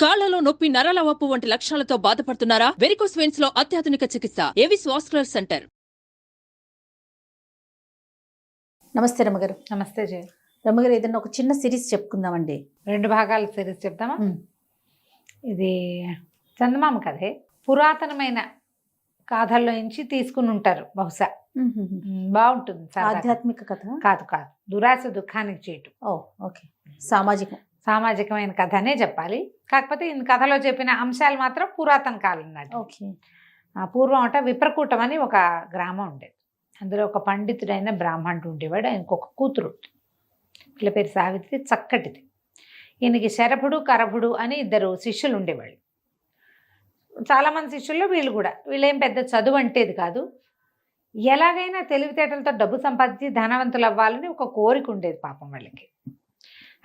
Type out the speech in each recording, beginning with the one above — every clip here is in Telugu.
కాళ్లలో నొప్పి, నరాల వాపు వంటి లక్షణాలతో బాధపడుతున్నారా? వెరికోస్ వెయిన్స్ లో అత్యాధునిక చికిత్స ఏవిస్ వాస్కులర్ సెంటర్. నమస్తే రమ్మగారు. నమస్తే జయ. రమ్మగారు, ఏదైనా ఒక చిన్న సిరీస్ చెప్పుకుందామండి. 2 భాగాల సిరీస్ చెప్తామా? ఇది చందమామ కథే. పురాతనమైన గాథల్లో నుంచి తీసుకుని ఉంటారు బహుశా. బాగుంటుంది. ఆధ్యాత్మిక కథ కాదు కాదు, దురాశ దుఃఖానికి చేయటం. ఓకే. సామాజికమైన కథ అనే చెప్పాలి. కాకపోతే ఈ కథలో చెప్పిన అంశాలు మాత్రం పురాతన కాలం నాటి. ఓకే. పూర్వం అంట విప్రకూటం అని ఒక గ్రామం ఉండేది. అందులో ఒక పండితుడైన బ్రాహ్మణుడు ఉండేవాడు. ఆయనకు ఒక కూతురు, వీళ్ళ పేరు సావిత్రి, చక్కటిది. ఈయనకి శరభుడు కరభుడు అని 2 శిష్యులు ఉండేవాళ్ళు. చాలామంది శిష్యుల్లో వీళ్ళేం పెద్ద చదువు అంటేది కాదు. ఎలాగైనా తెలివితేటలతో డబ్బు సంపాదించి ధనవంతులు అవ్వాలని ఒక కోరిక ఉండేది పాపం వాళ్ళకి.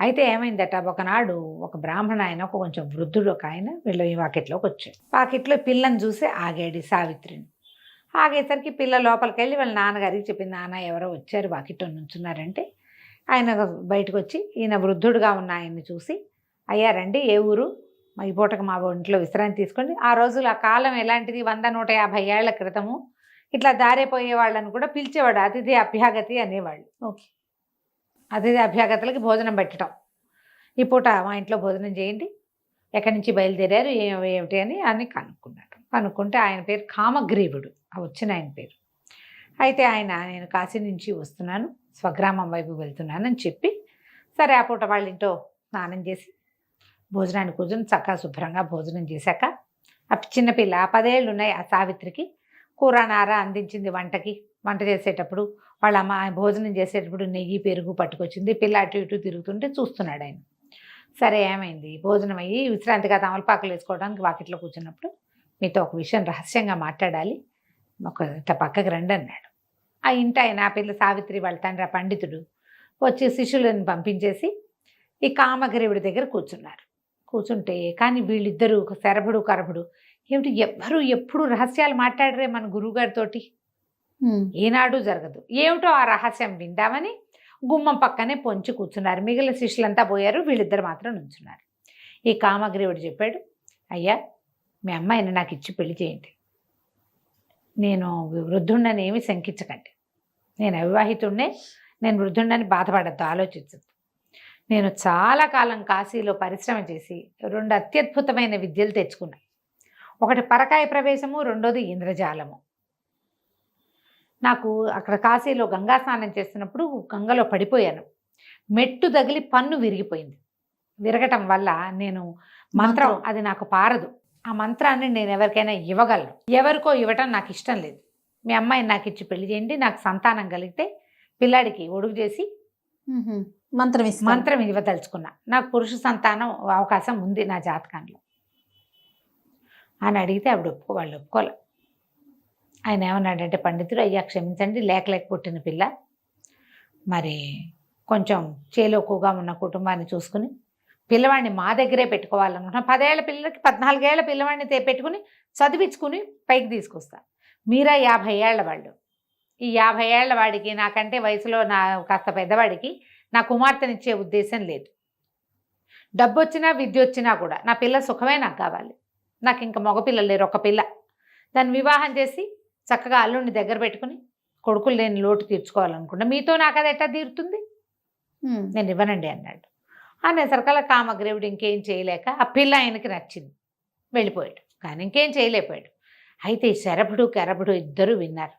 అయితే ఏమైందట, ఒకనాడు ఒక బ్రాహ్మణ ఆయన, ఒక కొంచెం వృద్ధుడు ఒక ఆయన వీళ్ళ వాకిట్లోకి వచ్చాడు. వాకిట్లో పిల్లని చూసి ఆగాడు సావిత్రిని. ఆగేసరికి పిల్ల లోపలికి వెళ్ళి వాళ్ళ నాన్నగారికి చెప్పింది, నాన్న ఎవరో వచ్చారు వాకిట్లో నుంచున్నారంటే, ఆయన బయటకు వచ్చి ఈయన వృద్ధుడుగా ఉన్న ఆయన్ని చూసి, అయ్యా రండి, ఏ ఊరు, ఈ పూటకు మా ఇంట్లో విశ్రాంతి తీసుకోండి. ఆ రోజులు ఆ కాలం ఎలాంటిది, 100-150 ఏళ్ల క్రితము ఇట్లా దారిపోయే వాళ్ళని కూడా పిలిచేవాడు, అతిథి అభ్యాగతి అనేవాళ్ళు. ఓకే. అతిథి అభ్యాగతులకి భోజనం పెట్టడం. ఈ పూట మా ఇంట్లో భోజనం చేయండి, ఎక్కడి నుంచి బయలుదేరారు, ఏమిటి అని కనుక్కున్నాడు. కనుక్కుంటే ఆయన పేరు కామగ్రీవుడు, వచ్చిన ఆయన పేరు. అయితే ఆయన, నేను కాశీ నుంచి వస్తున్నాను, స్వగ్రామం వైపు వెళ్తున్నాను అని చెప్పి, సరే ఆ పూట వాళ్ళ ఇంట్లో స్నానం చేసి భోజనాన్ని కూర్చొని చక్కగా శుభ్రంగా భోజనం చేశాక, ఆ చిన్నపిల్ల 10 ఏళ్ళు ఉన్నాయి ఆ సావిత్రికి, కూర నార అందించింది వంట చేసేటప్పుడు. వాళ్ళ అమ్మ భోజనం చేసేటప్పుడు నెయ్యి పెరుగు పట్టుకొచ్చింది. పిల్ల అటు ఇటు తిరుగుతుంటే చూస్తున్నాడు ఆయన. సరే ఏమైంది, భోజనం అయ్యి విశ్రాంతిగా తమలపాకులు వేసుకోవడానికి వాకిట్లో కూర్చున్నప్పుడు, మీతో ఒక విషయం రహస్యంగా మాట్లాడాలి, ఇట్లా పక్కకి రండి అన్నాడు. ఆ ఇంటి ఆయన, ఆ పిల్ల సావిత్రి వాళ్ళ తండ్రి, ఆ పండితుడు వచ్చి శిష్యులను పంపించేసి ఈ కామగ్రీవుడి దగ్గర కూర్చున్నారు. కూర్చుంటే కానీ వీళ్ళిద్దరూ, శరభుడు కరభుడు, ఏమిటి ఎవ్వరూ ఎప్పుడు రహస్యాలు మాట్లాడరే మన గురువుగారితోటి, ఏనాడు జరగదు. ఏమిటో ఆ రహస్యం విందామని గుమ్మం పక్కనే పొంచి కూర్చున్నారు. మిగిలిన శిష్యులంతా పోయారు, వీళ్ళిద్దరు మాత్రం నుంచున్నారు. ఈ కామగ్రీవుడు చెప్పాడు, అయ్యా మీ అమ్మాయిని నాకు ఇచ్చి పెళ్లి చేయండి, నేను వృద్ధుండని ఏమి శంకించకండి, నేను అవివాహితుడినే, నేను వృద్ధుండని బాధపడద్దు, ఆలోచించద్దు. నేను చాలా కాలం కాశీలో పరిశ్రమ చేసి 2 అత్యద్భుతమైన విద్యలు తెచ్చుకున్నా. ఒకటి పరకాయ ప్రవేశము, రెండోది ఇంద్రజాలము. నాకు అక్కడ కాశీలో గంగా స్నానం చేస్తున్నప్పుడు గంగలో పడిపోయాను. మెట్టు తగిలి పన్ను విరిగిపోయింది. విరగటం వల్ల నేను మంత్రం, అది నాకు పారదు. ఆ మంత్రాన్ని నేను ఎవరికైనా ఇవ్వగలను, ఎవరికో ఇవ్వటం నాకు ఇష్టం లేదు. మీ అమ్మాయిని నాకు ఇచ్చి పెళ్లి చేయండి, నాకు సంతానం కలిగితే పిల్లాడికి ఒడుగు చేసి మంత్రం ఇవ్వదలుచుకున్నా, నాకు పురుష సంతానం అవకాశం ఉంది నా జాతకంలో అని అడిగితే వాళ్ళు ఒప్పుకోలే. ఆయన ఏమన్నాడంటే, పండితుడు, అయ్యా క్షమించండి, లేక పుట్టిన పిల్ల, మరి కొంచెం చేలోకుగా ఉన్న కుటుంబాన్ని చూసుకుని పిల్లవాడిని మా దగ్గరే పెట్టుకోవాలనుకుంటున్నా. 10 ఏళ్ల పిల్లలకి 14 ఏళ్ల పిల్లవాడిని పెట్టుకుని చదివించుకుని పైకి తీసుకొస్తా. మీరా 50 ఏళ్ల వాళ్ళు, ఈ 50 ఏళ్ల వాడికి, నాకంటే వయసులో కాస్త పెద్దవాడికి నా కుమార్తెనిచ్చే ఉద్దేశం లేదు. డబ్బు వచ్చినా విద్య వచ్చినా కూడా నా పిల్ల సుఖమే నాకు కావాలి. నాకు ఇంకా మగపిల్లలు లేరు, ఒక పిల్ల. దాన్ని వివాహం చేసి చక్కగా అల్లుడిని దగ్గర పెట్టుకుని కొడుకులు లేని లోటు తీర్చుకోవాలనుకుంటా. మీతో నాకు అది ఎట్లా తీరుతుంది, నేను ఇవ్వనండి అన్నాడు. అనేసరికల్లా కామగ్రీవుడు ఇంకేం చేయలేక, ఆ పిల్ల ఆయనకి నచ్చింది, వెళ్ళిపోయాడు. కానీ ఇంకేం చేయలేకపోయాడు. అయితే ఈ శరభుడు కరభుడు ఇద్దరు విన్నారు.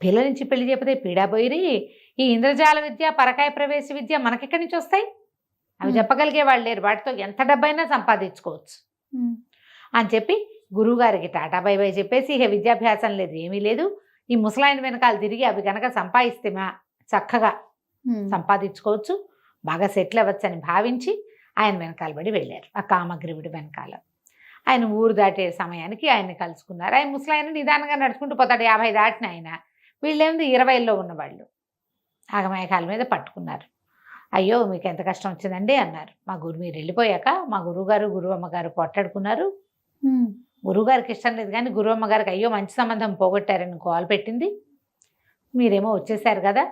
పిల్ల నుంచి పెళ్లి చెప్పితే పీడాబోయిరి, ఈ ఇంద్రజాల విద్య, పరకాయ ప్రవేశ విద్య మనకెక్కడి నుంచి వస్తాయి, అవి చెప్పగలిగే వాళ్ళు లేరు, వాటితో ఎంత డబ్బైనా సంపాదించుకోవచ్చు అని చెప్పి గురువుగారికి టాటా బై బై చెప్పేసి, ఇక విద్యాభ్యాసం లేదు, ఏమీ లేదు, ఈ ముసలాయన వెనకాల తిరిగి అవి కనుక సంపాదిస్తే చక్కగా సంపాదించుకోవచ్చు, బాగా సెటిల్ అవ్వచ్చు అని భావించి ఆయన వెనకాల పడి వెళ్ళారు. ఆ కామగ్రీవుడి వెనకాల ఆయన ఊరు దాటే సమయానికి ఆయన్ని కలుసుకున్నారు. ఆయన ముసలాయన నిదానంగా నడుచుకుంటూ పోతాడు. 50 దాటిన ఆయన, వీళ్ళేముంది 20లో ఉన్నవాళ్ళు. ఆగమేఘాల మీద పట్టుకున్నారు. అయ్యో మీకు ఎంత కష్టం వచ్చిందండి అన్నారు. మీరు వెళ్ళిపోయాక మా గురువుగారు గురువమ్మగారు పోట్లాడుకున్నారు. గురువుగారికి ఇష్టం లేదు, కానీ గురువమ్మగారికి అయ్యో మంచి సంబంధం పోగొట్టారని కాల్ పెట్టింది. మీరేమో వచ్చేసారు కదా,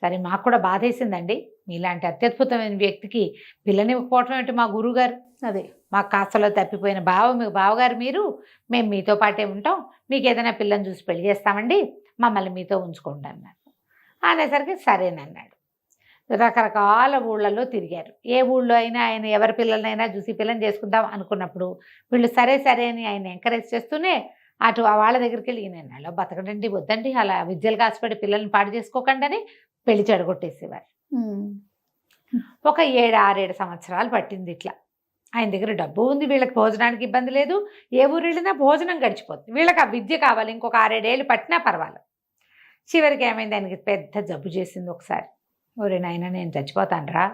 సరే మాకు కూడా బాధేసిందండి, మీలాంటి అత్యద్భుతమైన వ్యక్తికి పిల్లనివ్వకపోవటం ఏంటి మా గురువుగారు, అదే మాకు కాస్తలో తప్పిపోయిన బావగారు మీరు, మేము మీతో పాటే ఉంటాం, మీకు ఏదైనా పిల్లని చూసి పెళ్లి చేస్తామండి, మమ్మల్ని మీతో ఉంచుకోండి అన్నాడు. అనేసరికి సరేనన్నాడు. రకరకాల ఊళ్ళల్లో తిరిగారు. ఏ ఊళ్ళో అయినా ఆయన ఎవరి పిల్లలనైనా చూసి పిల్లని చేసుకుందాం అనుకున్నప్పుడు వీళ్ళు సరే సరే అని ఆయన ఎంకరేజ్ చేస్తూనే అటు వాళ్ళ దగ్గరికి వెళ్ళి ఈయన నెలలో బతకడండి, వద్దండి, అలా విద్యలు కాసిపడి పిల్లల్ని పాడు చేసుకోకండి అని పెళ్లి చెడగొట్టేసేవారు. ఒక 7-6 సంవత్సరాలు పట్టింది ఇట్లా. ఆయన దగ్గర డబ్బు ఉంది, వీళ్ళకి భోజనానికి ఇబ్బంది లేదు, ఏ ఊరు వెళ్ళినా భోజనం గడిచిపోతుంది, వీళ్ళకి ఆ విద్య కావాలి, ఇంకొక 6-7 ఏళ్ళు పట్టినా పర్వాలేదు. చివరికి ఏమైంది, ఆయనకి పెద్ద జబ్బు చేసింది ఒకసారి. ఒరే నాయన నేను చచ్చిపోతానురా,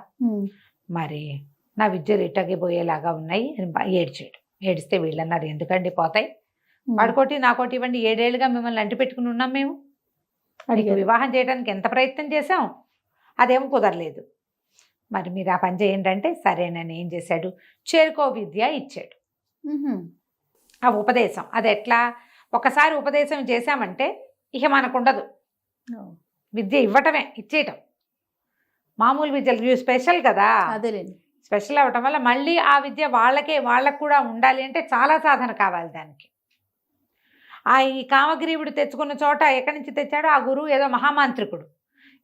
మరి నా విద్యలు ఇట్టగిపోయేలాగా ఉన్నాయి అని ఏడ్చాడు. ఏడిస్తే వీళ్ళన్నారు ఎందుకండి పోతాయి, వాడుకోటి నాకోటి ఇవ్వండి, 7 ఏళ్ళుగా మిమ్మల్ని అంటి పెట్టుకుని ఉన్నాం మేము, అడిగి వివాహం చేయడానికి ఎంత ప్రయత్నం చేశాం, అదేమో కుదరలేదు, మరి మీరు ఆ పని చేయండి అంటే సరేనని ఏం చేశాడు, చేరుకో విద్య ఇచ్చాడు. ఆ ఉపదేశం అది ఎట్లా, ఒకసారి ఉపదేశం చేశామంటే ఇక మనకు ఉండదు, విద్య ఇవ్వటమే, ఇచ్చేయటం. మామూలు విద్యలు స్పెషల్ కదా, అదేలేండి, స్పెషల్ అవ్వటం వల్ల మళ్ళీ ఆ విద్య వాళ్ళకు కూడా ఉండాలి అంటే చాలా సాధన కావాలి దానికి. ఈ కామగ్రీవుడు తెచ్చుకున్న చోట ఎక్కడి నుంచి తెచ్చాడో ఆ గురువు ఏదో మహామాంత్రికుడు,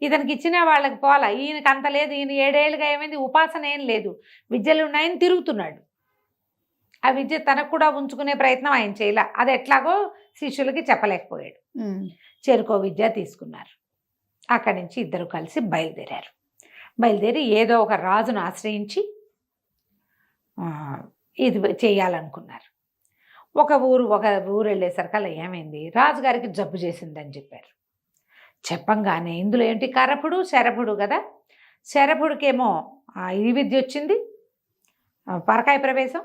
ఇతనికి ఇచ్చిన వాళ్ళకి పోలా, ఈయనకి అంత లేదు, ఈయన 7 ఏళ్ళుగా ఏమైంది, ఉపాసన ఏం లేదు, విద్యలు ఉన్నాయని తిరుగుతున్నాడు. ఆ విద్య తనకు కూడా ఉంచుకునే ప్రయత్నం ఆయన చేయలే, అది ఎట్లాగో శిష్యులకి చెప్పలేకపోయాడు. చేరుకో విద్య తీసుకున్నారు. అక్కడి నుంచి ఇద్దరు కలిసి బయలుదేరారు. బయలుదేరి ఏదో ఒక రాజును ఆశ్రయించి ఇది చేయాలనుకున్నారు. ఒక ఊరు వెళ్ళేసరికల్లా ఏమైంది, రాజుగారికి జబ్బు చేసిందని చెప్పారు. చెప్పంగానే ఇందులో ఏంటి, కరపుడు శరపుడు కదా, శరపుడికేమో ఈ విద్య వచ్చింది, పరకాయ ప్రవేశం,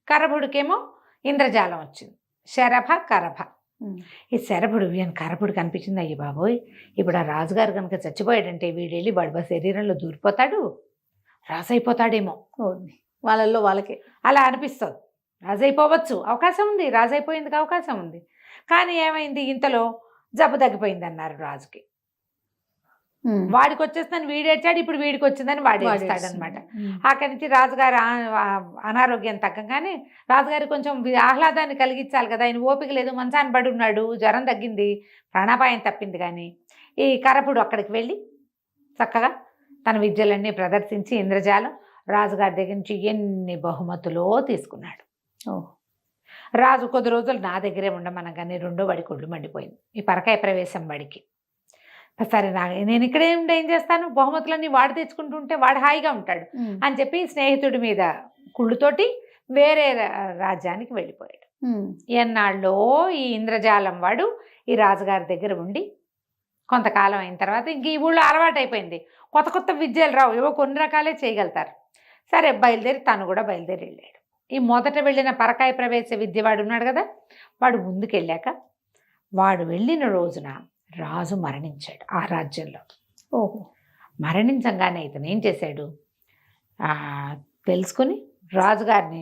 కరపుడికేమో ఇంద్రజాలం వచ్చింది, శరభ కరభ. ఈ శరభుడు ఈయన కరపుడు కనిపించింది, అయ్యి బాబోయ్ ఇప్పుడు ఆ రాజుగారు కనుక చచ్చిపోయాడంటే వీడెళ్ళి బడబ శరీరంలో దూరిపోతాడు, రాజు అయిపోతాడేమో, వాళ్ళల్లో వాళ్ళకే అలా అనిపిస్తుంది. రాజు అయిపోవచ్చు, అవకాశం ఉంది, రాజు అయిపోయేందుకు అవకాశం ఉంది. కానీ ఏమైంది, ఇంతలో జబ్బు తగ్గిపోయింది అన్నారు రాజుకి. వాడికి వచ్చేస్తుందని వీడేడ్చాడు, ఇప్పుడు వీడికి వచ్చిందని వాడు ఏడుస్తాడనమాట. అక్కడి నుంచి రాజుగారు అనారోగ్యం తగ్గగానే రాజుగారికి కొంచెం ఆహ్లాదాన్ని కలిగించాలి కదా, ఆయన ఓపిక లేదు, మంచాన్ని పడి ఉన్నాడు, జ్వరం తగ్గింది, ప్రాణాపాయం తప్పింది. కానీ ఈ కరపుడు అక్కడికి వెళ్ళి చక్కగా తన విద్యలన్నీ ప్రదర్శించి ఇంద్రజాలం రాజుగారి దగ్గర నుంచి ఎన్ని బహుమతులో తీసుకున్నాడు. రాజు కొద్ది రోజులు నా దగ్గరే ఉండమనగానే 2వ బడికి ఒళ్ళు మండిపోయింది, ఈ పరకాయ ప్రవేశం బడికి. సరే నేను ఇక్కడే ఉండి ఏం చేస్తాను, బహుమతులన్నీ వాడు తెచ్చుకుంటుంటే వాడు హాయిగా ఉంటాడు అని చెప్పి స్నేహితుడి మీద కుళ్ళుతోటి వేరే రాజ్యానికి వెళ్ళిపోయాడు. ఎన్నాళ్ళో ఈ ఇంద్రజాలం వాడు ఈ రాజుగారి దగ్గర ఉండి కొంతకాలం అయిన తర్వాత ఇంక ఈ ఊళ్ళో అలవాటు అయిపోయింది, కొత్త కొత్త విద్యలు రావు, ఏవో కొన్ని రకాలే చేయగలుగుతారు. సరే తను కూడా బయలుదేరి వెళ్ళాడు. ఈ మొదట వెళ్ళిన పరకాయ ప్రవేశ విద్య వాడు ఉన్నాడు కదా, వాడు ముందుకెళ్ళాక వాడు వెళ్ళిన రోజున రాజు మరణించాడు ఆ రాజ్యంలో. మరణించంగానే ఇతను ఏం చేశాడు, తెలుసుకుని రాజుగారిని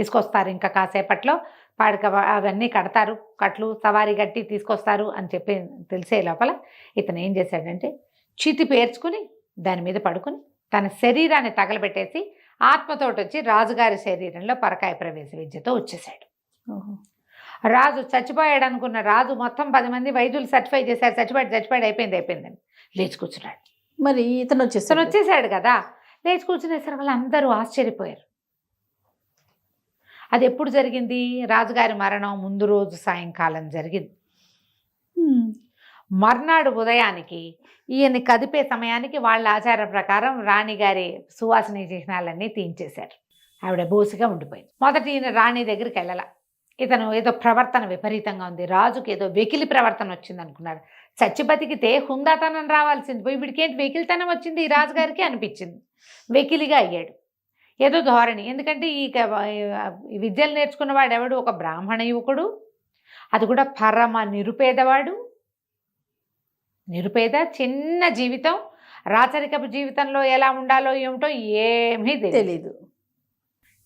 తీసుకొస్తారు ఇంకా కాసేపట్లో, పాడిక అవన్నీ కడతారు, కట్లు సవారీ కట్టి తీసుకొస్తారు అని చెప్పి తెలిసే లోపల ఇతను ఏం చేశాడంటే చితి పేర్చుకుని దాని మీద పడుకుని తన శరీరాన్ని తగలబెట్టేసి ఆత్మతోటి వచ్చి రాజుగారి శరీరంలో పరకాయ ప్రవేశ విద్యతో వచ్చేసాడు. రాజు చచ్చిపోయాడు అనుకున్న రాజు మొత్తం 10 మంది వైద్యులు సర్టిఫై చేశారు, చచ్చిపోయాడు అయిపోయిందని లేచి కూర్చున్నాడు. మరి ఇతను వచ్చేసాడు కదా, లేచి కూర్చునేసరికి వాళ్ళు అందరూ ఆశ్చర్యపోయారు. అది ఎప్పుడు జరిగింది, రాజుగారి మరణం ముందు రోజు సాయంకాలం జరిగింది. మర్నాడు ఉదయానికి ఈయన్ని కదిపే సమయానికి వాళ్ళ ఆచారం ప్రకారం రాణిగారి సువాసన చిహ్నాలన్నీ తీయించేశారు. ఆవిడ బోసిగా ఉండిపోయింది. మొదట ఈయన రాణి దగ్గరికి వెళ్ళాల, ఇతను ఏదో ప్రవర్తన విపరీతంగా ఉంది, రాజుకి ఏదో వెకిలి ప్రవర్తన వచ్చింది అనుకున్నాడు. చచ్చి బతికితే హుందాతనం రావాల్సింది పోయి వీడికేంటి వెకిలితనం వచ్చింది ఈ రాజుగారికి అనిపించింది. వెకిలిగా అయ్యాడు, ఏదో ధోరణి. ఎందుకంటే ఈ విద్యలు నేర్చుకున్నవాడు ఎవడు, ఒక బ్రాహ్మణ యువకుడు, అది కూడా పరమ నిరుపేదవాడు, నిరుపేద, చిన్న జీవితం, రాచరికపు జీవితంలో ఎలా ఉండాలో ఏమిటో ఏమీ తెలియదు,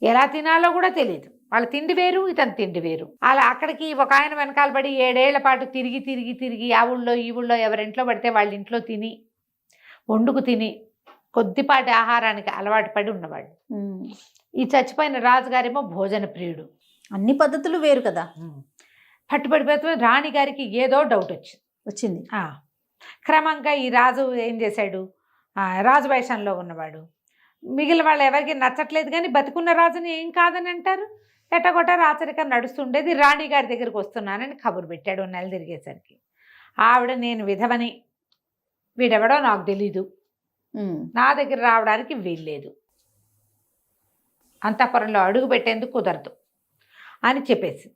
ఎలా తినాలో కూడా తెలియదు. వాళ్ళ తిండి వేరు, ఇతని తిండి వేరు. అలా అక్కడికి ఒక ఆయన వెనకాల పడి 7 ఏళ్ల పాటు తిరిగి ఆ ఊళ్ళో ఈ ఊళ్ళో ఎవరింట్లో పడితే వాళ్ళ ఇంట్లో తిని వండుకు తిని కొద్దిపాటి ఆహారానికి అలవాటు పడి ఉన్నవాడు. ఈ చచ్చిపోయిన రాజుగారేమో భోజన ప్రియుడు. అన్ని పద్ధతులు వేరు కదా. పట్టుబడిపోతే రాణి గారికి ఏదో డౌట్ వచ్చింది. క్రమంగా ఈ రాజు ఏం చేశాడు, రాజు వేషంలో ఉన్నవాడు. మిగిలిన వాళ్ళు ఎవరికి నచ్చట్లేదు, కానీ బతికున్న రాజుని ఏం కాదని అంటారు. ఎట్టగొట్ట రాచరికం నడుస్తుండేది. రాణి గారి దగ్గరికి వస్తున్నానని కబురు పెట్టాడు. 1 నెల తిరిగేసరికి ఆవిడ, నేను విధవని, వీడెవడో నాకు తెలీదు, నా దగ్గర రావడానికి వీల్లేదు, అంతఃపురంలో అడుగు పెట్టేందుకు కుదరదు అని చెప్పేసి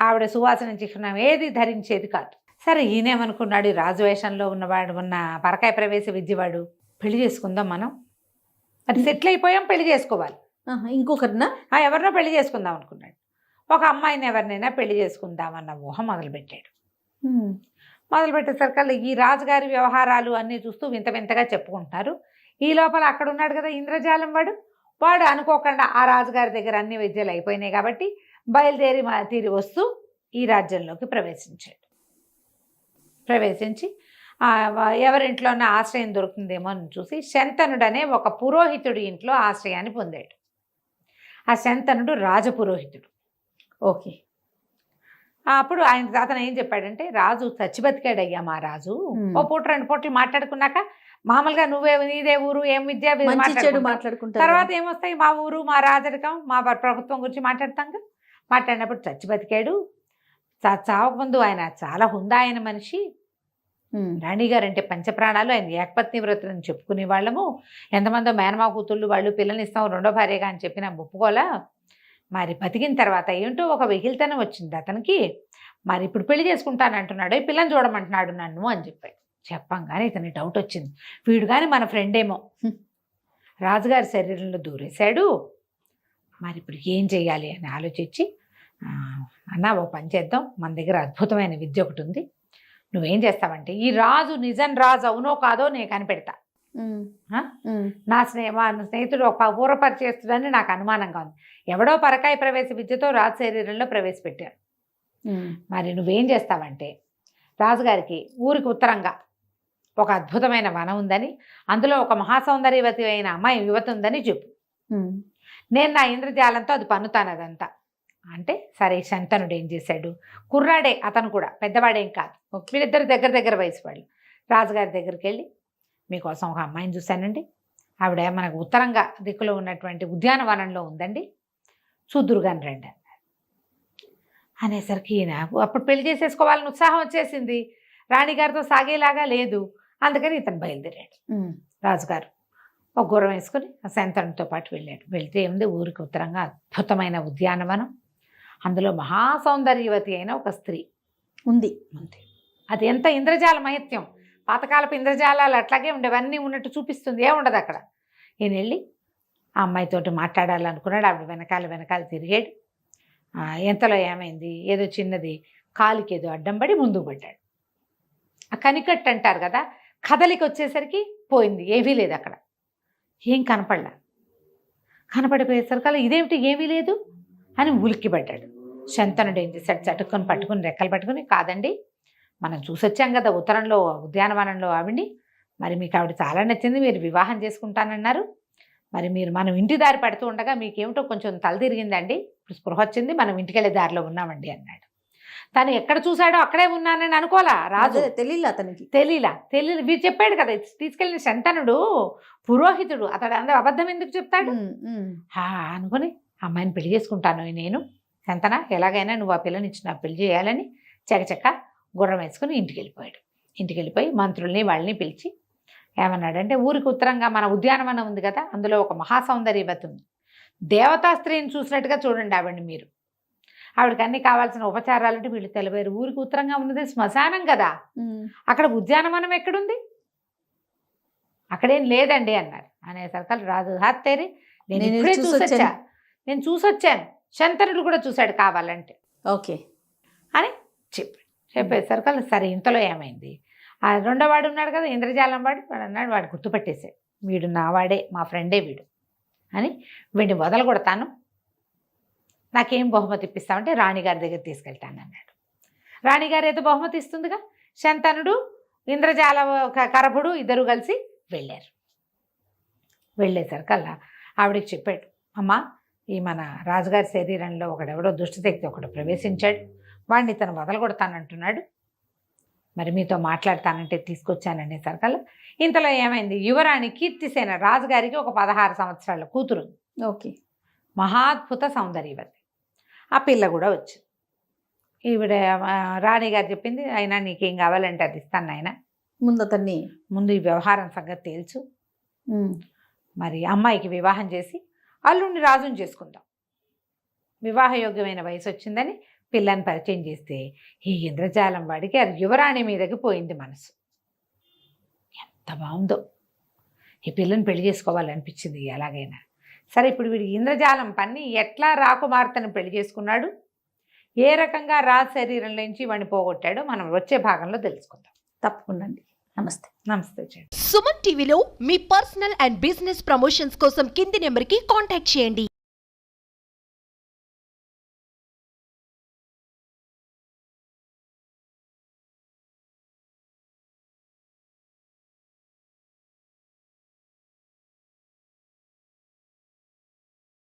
ఆవిడ సువాసన చిహ్నం ఏది ధరించేది కాదు. సరే, ఈయనేమనుకున్నాడు, ఈ రాజు వేషంలో ఉన్నవాడు, ఉన్న పరకాయ ప్రవేశ విద్యవాడు, పెళ్లి చేసుకుందాం మనం, అది సెటిల్ అయిపోయాం, పెళ్లి చేసుకోవాలి, ఇంకొకరినా ఎవరినో పెళ్లి చేసుకుందాం అనుకున్నాడు. ఒక అమ్మాయిని ఎవరినైనా పెళ్లి చేసుకుందామన్న ఊహ మొదలుపెట్టాడు. మొదలుపెట్టేసరికి ఈ రాజుగారి వ్యవహారాలు అన్నీ చూస్తూ వింత వింతగా చెప్పుకుంటున్నారు. ఈ లోపల అక్కడ ఉన్నాడు కదా ఇంద్రజాలం వాడు అనుకోకుండా ఆ రాజుగారి దగ్గర అన్ని విద్యలు అయిపోయినాయి కాబట్టి తీరి వస్తూ ఈ రాజ్యంలోకి ప్రవేశించి ఎవరింట్లోనే ఆశ్రయం దొరుకుతుందేమో అని చూసి శంతనుడనే ఒక పురోహితుడి ఇంట్లో ఆశ్రయాన్ని పొందాడు. ఆ శంతనుడు రాజపురోహితుడు. ఓకే. అప్పుడు అతను ఏం చెప్పాడంటే, రాజు చచ్చి బతికాడయ్యా మా రాజు. ఓ పూట 2 పూటలు మాట్లాడుకున్నాక మామూలుగా నీదే ఊరు, ఏం విద్య మాట్లాడుకుంటా, తర్వాత ఏమొస్తాయి, మా ఊరు, మా రాజరికం, మా ప్రభుత్వం గురించి మాట్లాడతాం. మాట్లాడినప్పుడు చచ్చి బతికాడు, చావకముందు ఆయన చాలా హుందా అయిన మనిషి. రాణిగారు అంటే పంచప్రాణాలు, ఆయన ఏకపత్ని వ్రతం అని చెప్పుకునే వాళ్ళము. ఎంతమందో మేనమా కూతుళ్ళు వాళ్ళు పిల్లని ఇస్తాం 2వ భార్యగా అని చెప్పినా ఒప్పుకోలా. మరి బతికిన తర్వాత ఏంటో ఒక వెకిల్తనం వచ్చింది అతనికి. మరి ఇప్పుడు పెళ్లి చేసుకుంటానంటున్నాడు, పిల్లని చూడమంటున్నాడు నన్ను అని చెప్పాడు. చెప్పంగానే ఇతని డౌట్ వచ్చింది, వీడు కానీ మన ఫ్రెండ్ ఏమో, రాజుగారి శరీరంలో దూరేశాడు, మరి ఇప్పుడు ఏం చెయ్యాలి అని ఆలోచించి, అన్న ఓ పని చేద్దాం, మన దగ్గర అద్భుతమైన విద్య ఒకటి ఉంది, నువ్వేం చేస్తావంటే, ఈ రాజు నిజం రాజు అవునో కాదో నేను కనిపెడతా, మా స్నేహితుడు ఒక పూర్వపరిచేస్తుడని నాకు అనుమానంగా ఉంది, ఎవడో పరకాయ ప్రవేశ విద్యతో రాజు శరీరంలో ప్రవేశపెట్టారు. మరి నువ్వేం చేస్తావంటే, రాజుగారికి ఊరికి ఉత్తరంగా ఒక అద్భుతమైన వనం ఉందని, అందులో ఒక మహాసౌందర్యవతి అయిన అమ్మాయి యువతి ఉందని చెప్పు, నేను నా ఇంద్రజాలంతో అది పన్నుతాను అదంతా అంటే. సరే, శంతనుడు ఏం చేశాడు, కుర్రాడే అతను కూడా, పెద్దవాడేం కాదు, వీళ్ళిద్దరు దగ్గర వయసు వాళ్ళు. రాజుగారి దగ్గరికి వెళ్ళి, మీకోసం ఒక అమ్మాయిని చూశానండి, ఆవిడ మనకు ఉత్తరంగా దిక్కులో ఉన్నటువంటి ఉద్యానవనంలో ఉందండి, చూద్దురుగాని రండి అన్నారు. అనేసరికి ఈయన అప్పుడు పెళ్లి చేసేసుకోవాలని ఉత్సాహం వచ్చేసింది, రాణిగారితో సాగేలాగా లేదు. అందుకని ఇతను బయలుదేరాడు. రాజుగారు ఒక గుర్రం వేసుకుని శంతనుడితో పాటు వెళ్ళాడు. వెళ్తే ఏముంది, ఊరికి ఉత్తరంగా అద్భుతమైన ఉద్యానవనం, అందులో మహాసౌందర్యవతి అయిన ఒక స్త్రీ ఉంది. అది ఎంత ఇంద్రజాల మహత్యం, పాతకాలపు ఇంద్రజాలాలు అట్లాగే ఉండేవన్నీ ఉన్నట్టు చూపిస్తుంది, ఏముండదు అక్కడ. ఈయన వెళ్ళి ఆ అమ్మాయితోటి మాట్లాడాలనుకున్నాడు. ఆవిడ వెనకాల తిరిగాడు. ఎంతలో ఏమైంది, ఏదో చిన్నది కాలికి ఏదో అడ్డం పడి ముందుకు పడ్డాడు. ఆ కనికట్టు అంటారు కదా, కదలికి వచ్చేసరికి పోయింది, ఏమీ లేదు అక్కడ, ఏం కనపడిపోయేసరికి ఇదేమిటి ఏమీ లేదు అని ఉలిక్కి పడ్డాడు. శంతనుడు ఏం చేశాడు, చటుకొని పట్టుకుని రెక్కలు పట్టుకుని, కాదండి మనం చూసొచ్చాం కదా ఉత్తరంలో ఉద్యానవనంలో ఆవిడ్ని, మరి మీకు ఆవిడ చాలా నచ్చింది, మీరు వివాహం చేసుకుంటానన్నారు, మరి మనం ఇంటి దారి పడుతూ ఉండగా మీకేమిటో కొంచెం తల తిరిగిందండి, ఇప్పుడు స్పృహ వచ్చింది, మనం ఇంటికి వెళ్ళే దారిలో ఉన్నామండి అన్నాడు. తను ఎక్కడ చూశాడో అక్కడే ఉన్నానని అనుకోలా రాజు. తెలియలా వీరు చెప్పాడు కదా, తీసుకెళ్ళిన శంతనుడు పురోహితుడు, అతడు అందరూ అబద్ధం ఎందుకు చెప్తాడు అనుకుని, అమ్మాయిని పెళ్లి చేసుకుంటాను నేను, శంతన ఎలాగైనా నువ్వు ఆ పిల్లని నాకు పెళ్లి చేయాలని చకచక్క గుర్రం వేసుకుని ఇంటికి వెళ్ళిపోయి మంత్రుల్ని వాళ్ళని పిలిచి ఏమన్నాడంటే, ఊరికి ఉత్తరంగా మన ఉద్యానవనం ఉంది కదా, అందులో ఒక మహాసౌందర్యవతి ఉంది, దేవతా స్త్రీని చూసినట్టుగా చూడండి ఆవిడ్ని మీరు, ఆవిడకి అన్ని కావాల్సిన ఉపచారాలంటే వీళ్ళు తెలిపారు. ఊరికి ఉత్తరంగా ఉన్నది శ్మశానం కదా, అక్కడ ఉద్యానవనం ఎక్కడుంది, అక్కడేం లేదండి అన్నారు. అనేసరికి రాజు హత్తేరి, నేను ఇప్పుడే నేను చూసొచ్చాను, శంతనుడు కూడా చూశాడు కావాలంటే ఓకే అని చెప్పేసరికి సరే, ఇంతలో ఏమైంది, ఆ 2వ వాడు ఉన్నాడు కదా ఇంద్రజాలం వాడు అన్నాడు, వాడు గుర్తుపట్టేశాడు, వీడు నా వాడే, మా ఫ్రెండే వీడు అని, వీడిని వదలగొడతాను, నాకేం బహుమతి ఇప్పిస్తామంటే రాణిగారి దగ్గర తీసుకెళ్తాను అన్నాడు. రాణిగారు ఏదో బహుమతి ఇస్తుందిగా. శంతనుడు, ఇంద్రజాల కరభుడు ఇద్దరు కలిసి వెళ్ళారు. వెళ్ళేసరికల్లా ఆవిడికి చెప్పాడు, అమ్మా ఈ మన రాజుగారి శరీరంలో ఒకడెవడో దుష్టశక్తి ఒకడు ప్రవేశించాడు, వాడిని తను వదలగొడతానంటున్నాడు, మరి మీతో మాట్లాడతానంటే తీసుకొచ్చాననేసరికల్లా ఇంతలో ఏమైంది, యువరాణి కీర్తిసేన రాజుగారికి ఒక 16 సంవత్సరాల కూతురు, ఓకే. మహాద్భుత సౌందర్యవతి. ఆ పిల్ల కూడా వచ్చింది. ఈవిడ రాణిగారు చెప్పింది, అయినా నీకేం కావాలంటే అది ఇస్తాను ఆయన, ముందు అతన్ని ముందు ఈ వ్యవహారం సంగతి తేల్చు, ఉమ్, మరి అమ్మాయికి వివాహం చేసి అల్లుడిని రాజుని చేసుకుందాం. వివాహయోగ్యమైన వయసు వచ్చిందని పిల్లని పరిచయం చేస్తే ఈ ఇంద్రజాలం వాడికి ఆ యువరాణి మీదకి పోయింది మనసు. ఎంత బాగుందో, ఈ పిల్లని పెళ్లి చేసుకోవాలనిపించింది ఎలాగైనా సరే. ఇప్పుడు వీడి ఇంద్రజాలం పన్ని ఎట్లా రాకుమార్తెను పెళ్లి చేసుకున్నాడు, ఏ రకంగా రాజు శరీరంలో నుంచి వాడిని పోగొట్టాడో మనం వచ్చే భాగంలో తెలుసుకుందాం. తప్పకుండా అండి. నమస్తే. నమస్తే చెయ్యండి. సుమన్ టీవీలో మీ పర్సనల్ అండ్ బిజినెస్ ప్రమోషన్స్ కోసం కింది నెంబర్కి కాంటాక్ట్ చేయండి.